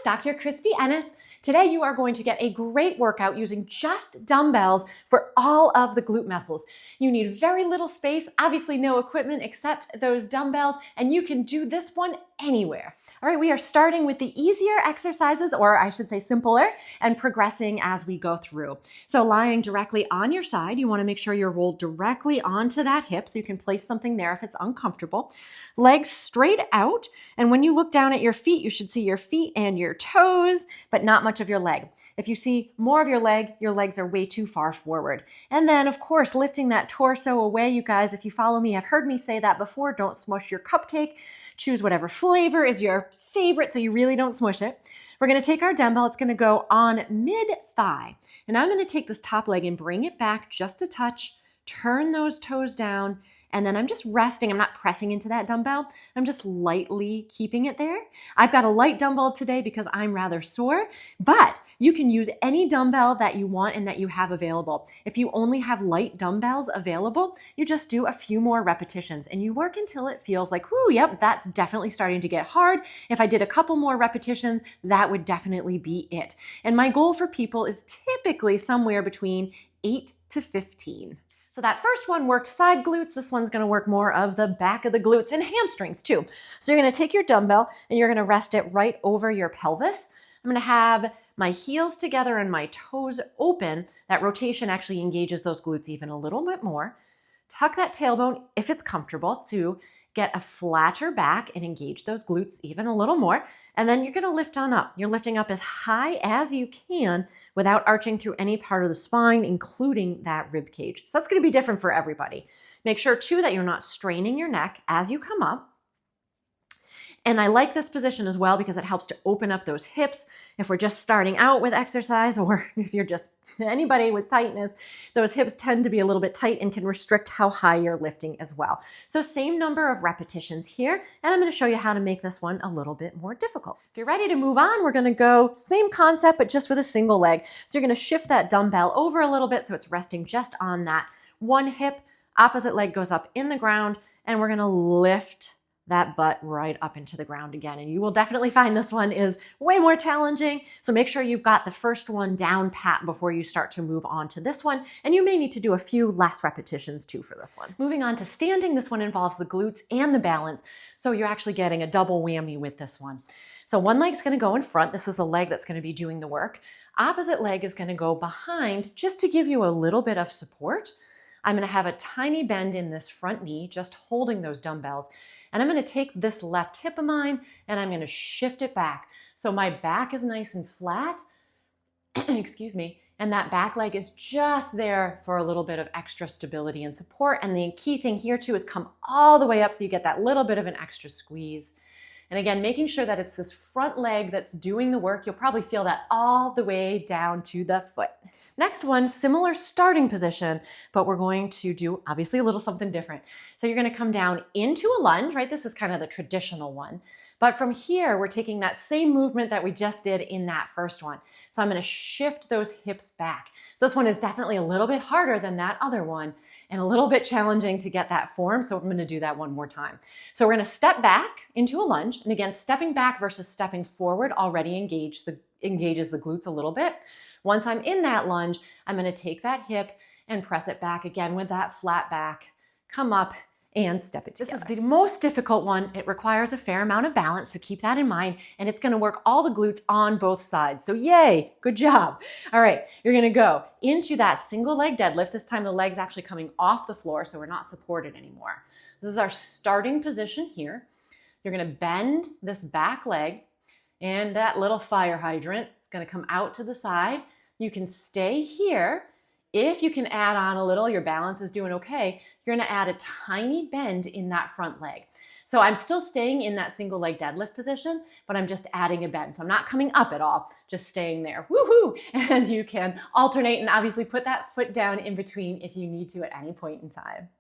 Dr. Christy Ennis. Today you are going to get a great workout using just dumbbells for all of the glute muscles. You need very little space, obviously no equipment except those dumbbells, and you can do this one anywhere. All right, we are starting with the easier exercises, or I should say simpler, and progressing as we go through. So lying directly on your side, you want to make sure you're rolled directly onto that hip so you can place something there if it's uncomfortable. Legs straight out, and when you look down at your feet, you should see your feet and your toes, but not much of your leg. If you see more of your legs are way too far forward. And then, of course, lifting that torso away. You guys, if you follow me, have heard me say that before. Don't smush your cupcake. Choose whatever flavor is your favorite so you really don't smush it. We're going to take our dumbbell. It's going to go on mid-thigh. And I'm going to take this top leg and bring it back just a touch. Turn those toes down. And then I'm just resting. I'm not pressing into that dumbbell. I'm just lightly keeping it there. I've got a light dumbbell today because I'm rather sore, but you can use any dumbbell that you want and that you have available. If you only have light dumbbells available, you just do a few more repetitions and you work until it feels like, whoo, yep, that's definitely starting to get hard. If I did a couple more repetitions, that would definitely be it. And my goal for people is typically somewhere between 8 to 15. So that first one worked side glutes. This one's going to work more of the back of the glutes and hamstrings too. So you're going to take your dumbbell and you're going to rest it right over your pelvis. I'm going to have my heels together and my toes open. That rotation actually engages those glutes even a little bit more. Tuck that tailbone if it's comfortable to get a flatter back and engage those glutes even a little more. And then you're going to lift on up. You're lifting up as high as you can without arching through any part of the spine, including that rib cage. So that's going to be different for everybody. Make sure too that you're not straining your neck as you come up. And I like this position as well because it helps to open up those hips. If we're just starting out with exercise, or if you're just anybody with tightness, those hips tend to be a little bit tight and can restrict how high you're lifting as well. So same number of repetitions here, and I'm going to show you how to make this one a little bit more difficult. If you're ready to move on, we're going to go same concept, but just with a single leg. So you're going to shift that dumbbell over a little bit so it's resting just on that one hip. Opposite leg goes up in the ground, and we're going to lift that butt right up into the ground again. And you will definitely find this one is way more challenging. So make sure you've got the first one down pat before you start to move on to this one. And you may need to do a few less repetitions too for this one. Moving on to standing, this one involves the glutes and the balance. So you're actually getting a double whammy with this one. So one leg's gonna go in front. This is the leg that's gonna be doing the work. Opposite leg is gonna go behind just to give you a little bit of support. I'm gonna have a tiny bend in this front knee, just holding those dumbbells. And I'm gonna take this left hip of mine and I'm gonna shift it back. So my back is nice and flat, excuse me, and that back leg is just there for a little bit of extra stability and support. And the key thing here too is come all the way up so you get that little bit of an extra squeeze. And again, making sure that it's this front leg that's doing the work. You'll probably feel that all the way down to the foot. Next one, similar starting position, but we're going to do obviously a little something different. So you're going to come down into a lunge, right? This is kind of the traditional one. But from here, we're taking that same movement that we just did in that first one. So I'm going to shift those hips back. So this one is definitely a little bit harder than that other one and a little bit challenging to get that form. So I'm going to do that one more time. So we're going to step back into a lunge. And again, stepping back versus stepping forward already engages the glutes a little bit. Once I'm in that lunge, I'm going to take that hip and press it back again with that flat back, come up and step it together. This is the most difficult one. It requires a fair amount of balance, so keep that in mind, and it's going to work all the glutes on both sides. So yay, good job. All right, you're going to go into that single leg deadlift. This time the leg's actually coming off the floor, so we're not supported anymore. This is our starting position here. You're going to bend this back leg, and that little fire hydrant is going to come out to the side. You can stay here. If you can add on a little, your balance is doing okay, you're gonna add a tiny bend in that front leg. So I'm still staying in that single leg deadlift position, but I'm just adding a bend. So I'm not coming up at all, just staying there. Woohoo! And you can alternate and obviously put that foot down in between if you need to at any point in time.